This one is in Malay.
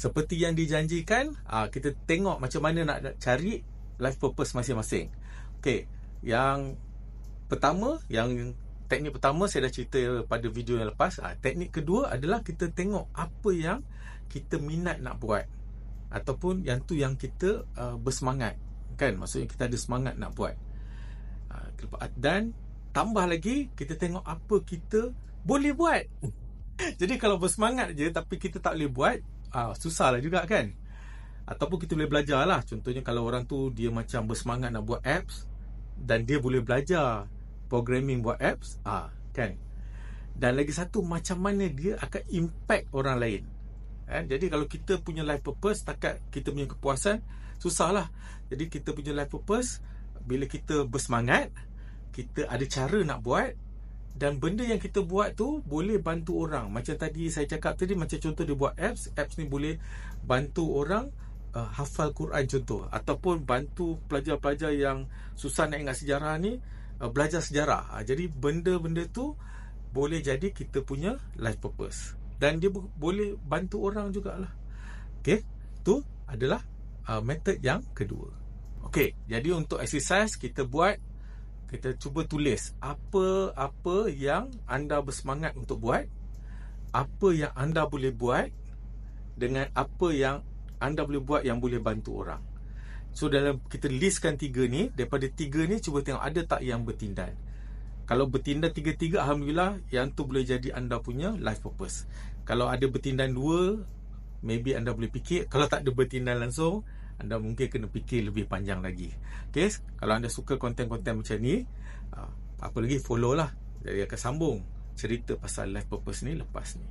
seperti yang dijanjikan, kita tengok macam mana nak cari life purpose masing-masing. Okey, yang pertama, teknik pertama saya dah cerita pada video yang lepas. Teknik kedua adalah kita tengok apa yang kita minat nak buat, ataupun yang tu yang kita bersemangat, kan? Maksudnya kita ada semangat nak buat. Dan tambah lagi, kita tengok apa kita boleh buat. Jadi kalau bersemangat je tapi kita tak boleh buat, susah lah juga, kan? Ataupun kita boleh belajar lah. Contohnya kalau orang tu dia macam bersemangat nak buat apps, dan dia boleh belajar programming buat apps, kan? Dan lagi satu, macam mana dia akan impact orang lain, kan? Jadi kalau kita punya life purpose, takat kita punya kepuasan, susah lah. Jadi kita punya life purpose, bila kita bersemangat, kita ada cara nak buat, dan benda yang kita buat tu boleh bantu orang. Macam tadi saya cakap tadi, macam contoh dia buat apps ni boleh bantu orang hafal Quran contoh, ataupun bantu pelajar-pelajar yang susah nak ingat sejarah ni belajar sejarah. Jadi benda-benda tu boleh jadi kita punya life purpose, dan dia boleh bantu orang jugalah. Okey, tu adalah method yang kedua. Okey, jadi untuk exercise kita cuba tulis apa yang anda bersemangat untuk buat, apa yang anda boleh buat, dengan apa yang anda boleh buat yang boleh bantu orang. So dalam kita listkan 3 ni, daripada 3 ni cuba tengok ada tak yang bertindan. Kalau bertindan 3-3, alhamdulillah, yang tu boleh jadi anda punya life purpose. Kalau ada bertindan 2, maybe anda boleh fikir. Kalau tak ada bertindan langsung, anda mungkin kena fikir lebih panjang lagi. Okay, kalau anda suka konten-konten macam ni, apa lagi, follow lah. Jadi akan sambung cerita pasal life purpose ni lepas ni.